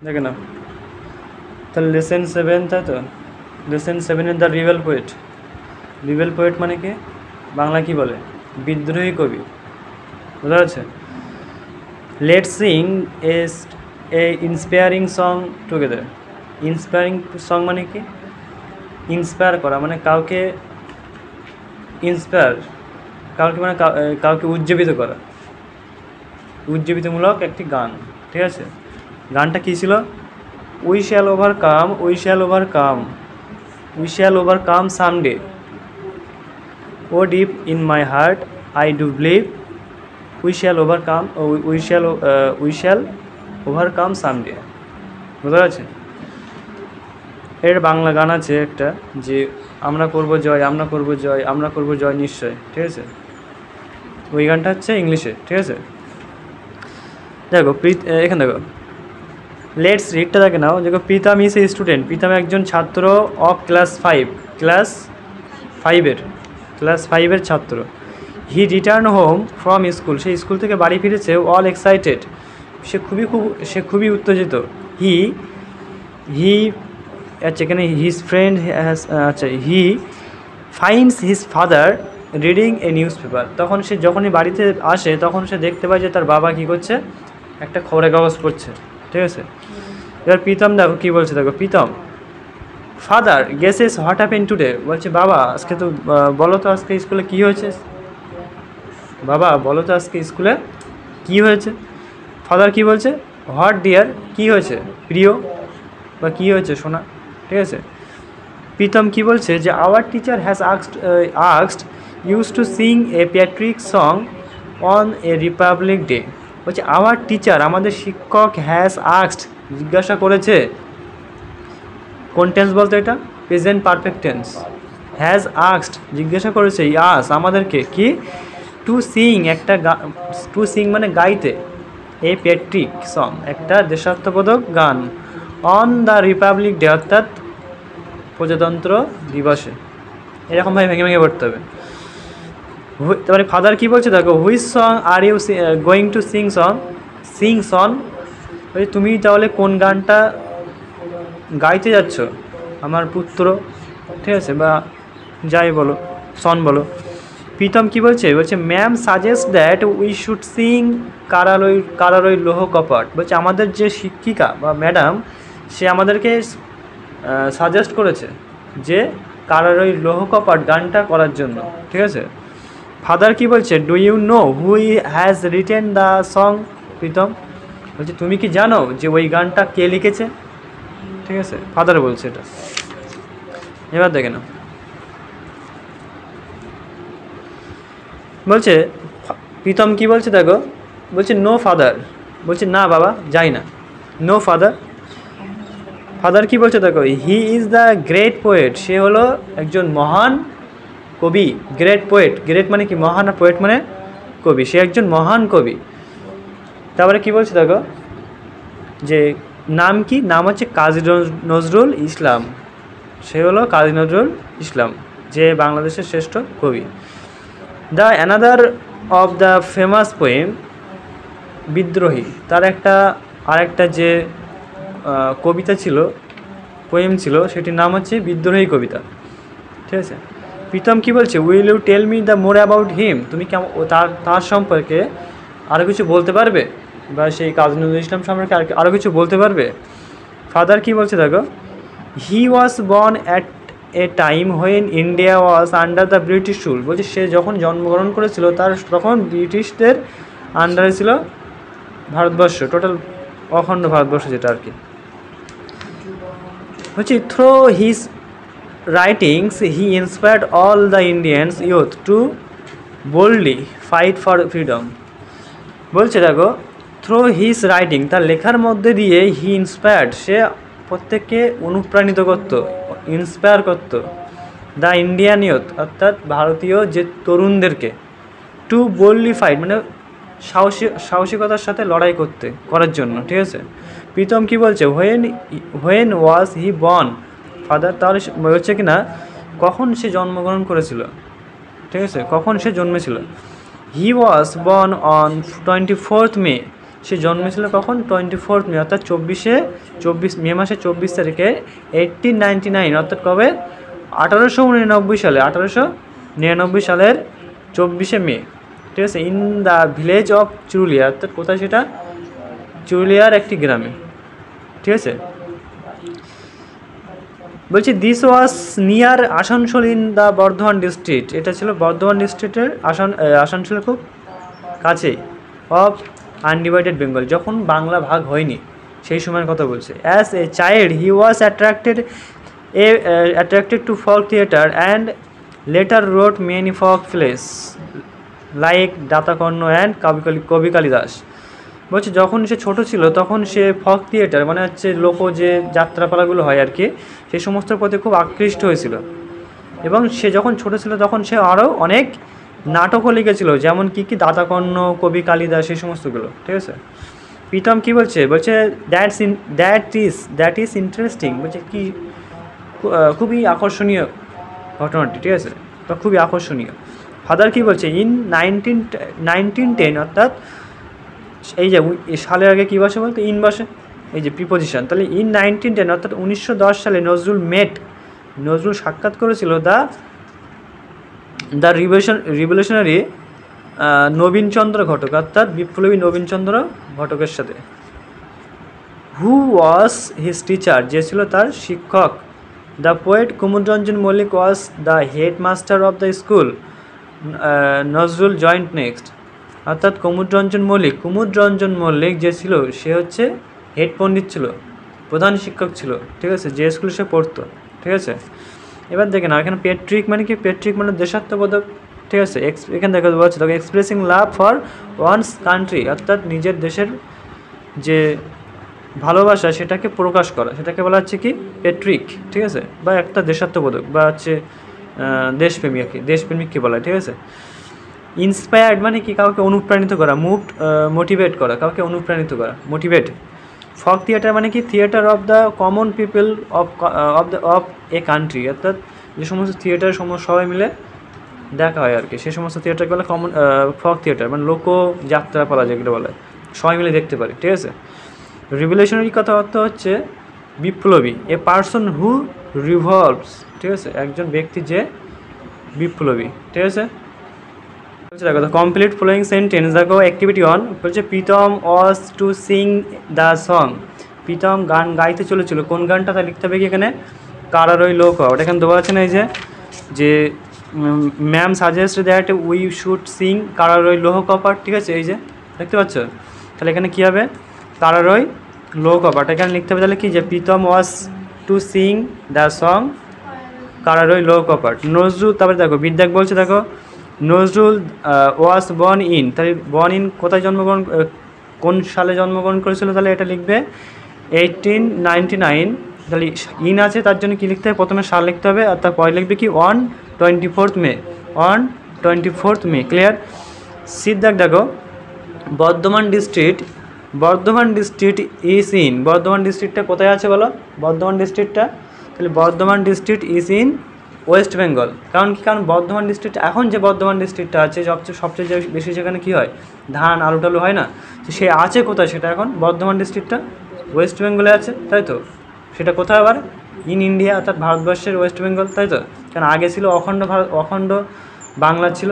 দেখে নাও তাহলে লেসন 7, তাই তো lesson 7 the rebel poet. Rebel poet মানে কি, বাংলা কি বলে, বিদ্রোহী কবি, বুঝা যাচ্ছে। Let's Singh A inspiring song together. Inspiring song মানে কি, ইন্সপায়ার করা মানে কাউকে ইন্সপায়ার, কাউকে মানে কাউকে উজ্জীবিত করা, উজ্জীবিতমূলক একটি গান, ঠিক আছে। গানটা কী ছিল, we shall overcome, we shall overcome, we shall overcome someday, O deep in my heart I do believe we shall overcome, we shall overcome someday, বুঝতে পারছেন। এর বাংলা গান আছে একটা, যে আমরা করব জয়, আমরা করব জয়, আমরা করব জয় নিশ্চয়, ঠিক আছে। ওই গানটা হচ্ছে ইংলিশে, ঠিক আছে। দেখো এখানে দেখো লেটস রিডটা দেখে নাও। দেখো Pritam is a student, Pritam একজন ছাত্র অফ ক্লাস 5, ক্লাস ফাইভের ছাত্র। He return home from school, say school থেকে বাড়ি ফিরেছে। অল এক্সাইটেড, সে খুবই উত্তেজিত। হি হি আচ্ছা এখানে হিজ ফ্রেন্ড আচ্ছা হি finds his father reading a news paper. তখন সে যখনই বাড়িতে আসে তখন সে দেখতে পায় যে তার বাবা কী করছে, একটা খবরের কাগজ পড়ছে, ঠিক আছে। এবার প্রীতম দেখো কী বলছে, দেখো Pritam, father guesses what happen today, বলছে বাবা আজকে তো বলো তো আজকে স্কুলে কী হয়েছে, বাবা বলো তো আজকে স্কুলে কী হয়েছে। ফাদার কী বলছে, হোয়াট ডিয়ার, কী হয়েছে প্রিয়, বা কী হয়েছে সোনা, ঠিক আছে। প্রীতম কী বলছে যে our teacher has asked use to Singh A Patrick song on a Republic day. বলছে আওয়ার টিচার, আমাদের শিক্ষক, হ্যাজ আস্কড, জিজ্ঞাসা করেছে। কোন টেন্স বলতো এটা, present perfect tense. Has asked জিজ্ঞাসা করেছে, ইয়াস আমাদেরকে, কি, টু সিং একটা টু সিং মানে গাইতে, এ প্যাট্রিক সং একটা দেশাত্মবোধক গান, অন দ্য রিপাবলিক ডে অর্থাৎ প্রজাতন্ত্র দিবসে। এরকমভাবে ভেঙে ভেঙে পড়তে হবে। তারপরে ফাদার কী বলছে দেখো, which song are you going to sing son, তুমি তাহলে কোন গানটা গাইতে যাচ্ছ আমার পুত্র, ঠিক আছে, বা যাই বলো, সন বলো। প্রীতম কী বলছে, ma'am suggest that we should sing কারারই লোহ কপাট। বলছে আমাদের যে শিক্ষিকা বা ম্যাডাম, সে আমাদেরকে সাজেস্ট করেছে যে কারারই লোহ কপাট গানটা করার জন্য, ঠিক আছে। ফাদার কী বলছে, do you know Hui has written the song, Pritam বলছে তুমি কি জানো যে ওই গানটা কে লিখেছে, ঠিক আছে, ফাদার বলছে এটা। এবার দেখে নাও, বলছে প্রীতম কী বলছে দেখো, বলছে নো ফাদার, বলছে না বাবা যাই না, নো ফাদার। ফাদার কী বলছে দেখো, he is the great poet, সে হলো একজন মহান কবি। গ্রেট পোয়েট, গ্রেট মানে কি মহান, আর পোয়েট মানে কবি, সে একজন মহান কবি। তারপরে কী বলছে দেখো, যে নাম কি, নাম হচ্ছে কাজী নজরুল ইসলাম, সে হলো কাজী নজরুল ইসলাম, যে বাংলাদেশের শ্রেষ্ঠ কবি। The another of the famous poem বিদ্রোহী, তার আরেকটা যে কবিতা ছিল, পোয়েম ছিল, সেটির নাম হচ্ছে বিদ্রোহী কবিতা, ঠিক আছে। প্রীতম কী বলছে, will you tell me the more about him, তুমি কেমন তার সম্পর্কে আরও কিছু বলতে পারবে, বা সেই কাজী নজরুল ইসলাম সম্পর্কে আরও কিছু বলতে পারবে। ফাদার কী বলছে দেখো, he was born at a time when India was under the British rule, বলছে সে যখন জন্মগ্রহণ করেছিল তখন ব্রিটিশদের আন্ডারে ছিল ভারতবর্ষ, টোটাল অখণ্ড ভারতবর্ষ যেটা আর কি। হচ্ছে through his writings he inspired all the Indians youth to boldly fight for freedom. বলছে দেখো থ্রো হিজ রাইটিং, তার লেখার মধ্যে দিয়ে হি ইন্সপায়ার্ড, সে প্রত্যেককে অনুপ্রাণিত করতো, ইন্সপায়ার করতো, দ্য ইন্ডিয়ান ইউথ অর্থাৎ ভারতীয় যে তরুণদেরকে, টু বোল্ডলি ফাইট মানে সাহসিকতার সাথে লড়াই করার জন্য, ঠিক আছে। প্রীতম কী বলছে, when was he born father, তাহলে হচ্ছে কি না কখন সে জন্মগ্রহণ করেছিল, ঠিক আছে, কখন সে জন্মেছিল। He was born on 24th May, সে জন্মেছিল কখন? 24 মে, অর্থাৎ 24 মে মাসের 24 তারিখে 1899, অর্থাৎ কবে? 1899 সালে, 1899 সালের 24 মে, ঠিক আছে, in the village of Churulia, অর্থাৎ কোথায় সেটা? চুরুলিয়ার একটি গ্রামে, ঠিক আছে। বলছি this was near Asansol in the Bardhaman district, এটা ছিল বর্ধমান ডিস্ট্রিক্টের আসানসোলের খুব কাছেই, অফ আনডিভাইডেড বেঙ্গল, যখন বাংলা ভাগ হয়নি সেই সময়ের কথা বলছে। As a child he was attracted to folk theatre and letter রোট many folk place like Datakarna and কবি কালিদাস। বলছে যখন সে ছোট ছিল তখন সে ফক থিয়েটার মানে হচ্ছে লোক যে যাত্রাপালাগুলো হয় আর কি, সেই সমস্ত প্রতি খুব আকৃষ্ট হয়েছিল। এবং সে যখন ছোট ছিল তখন সে আরও অনেক নাটকও লিখেছিল, যেমন কি দাতাকর্ণ, কবি কালিদাস, এই সমস্তগুলো, ঠিক আছে। প্রীতম কি বলছে? বলছে দ্যাট ইজ ইন্টারেস্টিং, বলছে কি খুবই আকর্ষণীয় ঘটনাটি, ঠিক আছে, তো খুবই আকর্ষণীয়। ফাদার কি বলছে? ইন 1910, অর্থাৎ এই যে সালের আগে কী বসে বলতো? ইন বসে, এই যে প্রিপোজিশন। তাহলে ইন 1910, অর্থাৎ 1910 সালে নজরুল সাক্ষাৎ করেছিল দ্য রিভলিউশনারি নবীনচন্দ্র ঘটক, অর্থাৎ বিপ্লবী নবীনচন্দ্র ঘটকের সাথে। হু ওয়াজ হিজ টিচার, যে ছিল তার শিক্ষক। The poet Kumudranjan Mallick was the head master of the school. Nazrul joined next, অর্থাৎ কুমুদরঞ্জন মল্লিক যে ছিল সে হচ্ছে হেড পণ্ডিত ছিল, প্রধান শিক্ষক ছিল, ঠিক আছে, যে স্কুলে সে পড়তো, ঠিক আছে। এবার দেখেন এখানে পেট্রিক মানে কি? পেট্রিক মানে দেশাত্মবোধক, ঠিক আছে। এখানে দেখা বলছে তোকে expressing love for one's country, অর্থাৎ নিজের দেশের যে ভালোবাসা সেটাকে প্রকাশ করা, সেটাকে বলা হচ্ছে কি? পেট্রিক, ঠিক আছে, বা একটা দেশাত্মবোধক বা হচ্ছে দেশপ্রেমিককে বলা, ঠিক আছে। ইন্সপায়ার্ড মানে কি? কাউকে অনুপ্রাণিত করা, মোটিভেট করা, কাউকে অনুপ্রাণিত করা, মোটিভেট। ফক থিয়েটার মানে কি? Theatre of the common people of a country, অর্থাৎ যে সমস্ত থিয়েটার সবাই মিলে দেখা হয় আর কি, সেই সমস্ত থিয়েটারকে বলে কমন ফক থিয়েটার, মানে লোকযাত্রাপালা যেগুলো বলে, সবাই মিলে দেখতে পারে, ঠিক আছে। রিভলিউশনারি কথা অর্থ হচ্ছে বিপ্লবী, এ পার্সন হু রিভলভস, ঠিক আছে, একজন ব্যক্তি যে বিপ্লবী, ঠিক আছে। দেখো কমপ্লিট ফলোয়িং সেন্টেন্স, দেখো অ্যাক্টিভিটি 1 বলছে Pritam was to sing the song, প্রীতম গান গাইতে চলেছিল, কোন গানটা তা লিখতে হবে কি এখানে? কারারই লোক, ওটা এখানে দেওয়া আছে না, এই যে ma'am suggest that we should sing কারারই লোহ কপাট, ঠিক আছে, এই যে দেখতে পাচ্ছ। তাহলে এখানে কী হবে? কারারই লোহ কপাট, এখানে লিখতে হবে তাহলে কি? যে Pritam was to sing the song কারারই লোহ কপাট। নজরুল, তারপরে দেখো বিদ্যাক বলছে, দেখো নজরুল ওয়াজ বর্ন ইন, তাহলে বর্ন ইন কোথায় জন্মগ্রহণ, কোন সালে জন্মগ্রহণ করেছিল? তাহলে এটা লিখবে 1899, তাহলে ইন আছে তার জন্য কী লিখতে হবে? প্রথমে সাল লিখতে হবে, আর তারপরে লিখবে কি? 24 মে, ক্লিয়ার। সিদ্ধার্থ দেখো Bardhaman district is in, Bardhaman ডিস্ট্রিক্টটা কোথায় আছে বলো? বর্ধমান ডিস্ট্রিক্টটা, তাহলে Bardhaman district is in West Bengal. কারণ কি? কারণ বর্ধমান ডিস্ট্রিক্ট, এখন যে বর্ধমান ডিস্ট্রিক্টটা আছে সবচেয়ে বেশি যেখানে কী হয়? ধান আলু টালু হয় না, তো সে আছে কোথায়? সেটা এখন বর্ধমান ডিস্ট্রিক্টটা ওয়েস্ট বেঙ্গলে আছে, তাই তো। সেটা কোথায় আবার? ইন ইন্ডিয়া, অর্থাৎ ভারতবর্ষের ওয়েস্ট বেঙ্গল, তাই তো। কারণ আগে ছিল অখণ্ড বাংলা ছিল,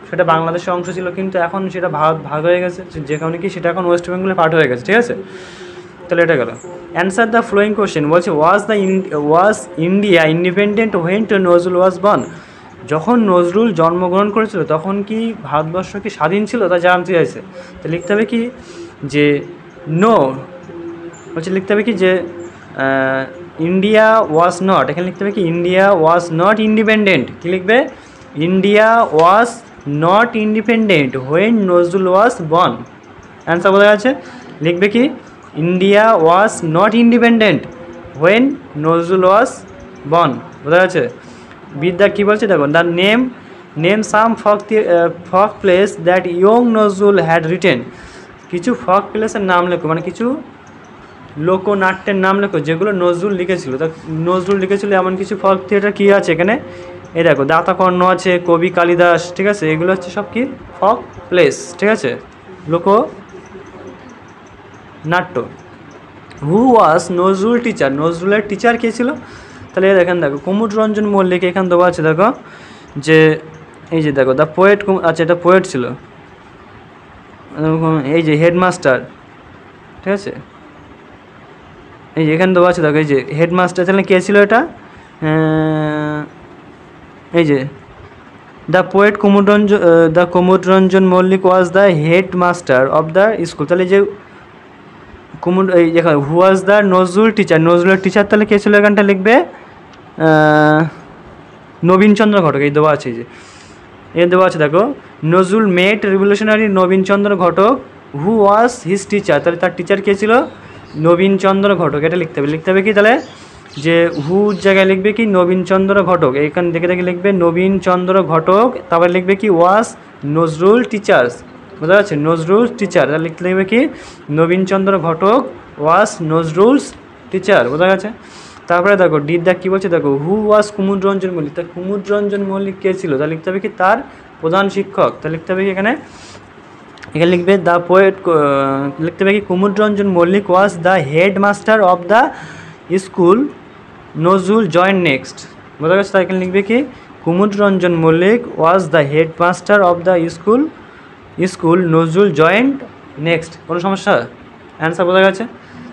সেটা বাংলাদেশের অংশ ছিল, কিন্তু এখন সেটা ভারত ভাগ হয়ে গেছে, যে কারণে কি সেটা এখন ওয়েস্ট বেঙ্গলের পার্ট হয়ে গেছে, ঠিক আছে। তাহলে এটা গেল। অ্যান্সার দ্য ফ্লোয়িং কোশ্চেন, বলছে was India independent when to Nazrul was born, যখন নজরুল জন্মগ্রহণ করেছিল তখন কি ভারতবর্ষ কি স্বাধীন ছিল? তা জানতে চাইছে। তো লিখতে হবে কি? যে নো, বলছে লিখতে হবে কি? যে ইন্ডিয়া ওয়াজ নট, এখানে লিখতে হবে কি? ইন্ডিয়া ওয়াজ নট ইন্ডিপেন্ডেন্ট, কী লিখবে? India was not independent when Nazrul was born. Answer বোঝা যাচ্ছে? লিখবে কি? India was not independent when Nazrul was born, বোঝা যাচ্ছে। বিদ্যা কী বলছে দেখো, the name some folk place that young Nazrul had written, কিছু ফক প্লেসের নাম লেখো, মানে কিছু লোকনাট্যের নাম লেখো যেগুলো নজরুল লিখেছিল। তা নজরুল লিখেছিল এমন কিছু ফক থিয়েটার কী আছে এখানে? এই দেখো দাতাকর্ণ আছে, কবি কালিদাস, ঠিক আছে, এগুলো হচ্ছে সব কি? ফক প্লেস, ঠিক আছে, নাট্য। হু ওয়াজ নজরুল টিচার, নজরুলের টিচার কে ছিল? তাহলে দেখেন দেখো কুমুদ রঞ্জন মল্লিক এখানে দেওয়া আছে, দেখো যে এই যে দেখো দ্য পোয়েট, আচ্ছা এটা পোয়েট ছিল। এই যে হেডমাস্টার, ঠিক আছে, এই যে এখানে দেওয়া আছে দেখো এই যে হেডমাস্টার, তাহলে কে ছিল এটা? এই যে the poet Kumud Ranjan Mallick was the headmaster of the school. তাহলে যে কুমুদ, এই দেখো who was the Nazrul teacher, নজরুলের টিচার তাহলে কে ছিল? এখানটা লিখবে নবীনচন্দ্র ঘটক। এই দেওয়া আছে, যে এ দেওয়া আছে দেখো Nazrul met revolutionary Nabinchandra Ghatak who was his teacher. তাহলে তার টিচার কে ছিল? নবীনচন্দ্র ঘটক। এটা লিখতে হবে কি তাহলে, যে হুর জায়গায় লিখবে কি নবীনচন্দ্র ঘটক, এইখানে দেখে দেখে লিখবে নবীনচন্দ্র ঘটক, তারপরে লিখবে কি ওয়াজ নজরুল টিচার্স, বোঝা যাচ্ছে, নজরুল টিচার। তাহলে লিখতে লিখবে কি নবীনচন্দ্র ঘটক ওয়াজ নজরুলস টিচার, বোঝা গেছে। তারপরে দেখো ডি দেখ কী বলছে, দেখো হু ওয়াজ কুমুদ রঞ্জন মল্লিক। তা কুমুদ রঞ্জন মল্লিক কে ছিল? তা লিখতে হবে কি তার প্রধান শিক্ষক। তা লিখতে হবে কি এখানে লিখবে দ্য পোয়েট, লিখতে হবে কি Kumud Ranjan Mallick was the headmaster of the school Nazrul joined next, বোঝা গেছে। তাই এখানে লিখবে কি Kumud Ranjan Mallick was the headmaster of the school Nazrul joined next. কোনো সমস্যা? অ্যান্সার বোঝা গেছে।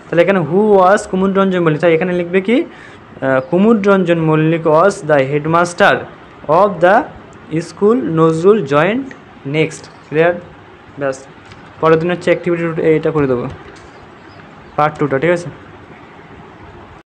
তাহলে এখানে হু ওয়াজ কুমুদ রঞ্জন মল্লিক, তাই এখানে লিখবে কি Kumud Ranjan Mallick was the headmaster of the school Nazrul joined next. Clear? ব্যাস, পরের দিন হচ্ছে অ্যাক্টিভিটি এটা করে দেবো, পার্ট 2টা, ঠিক আছে।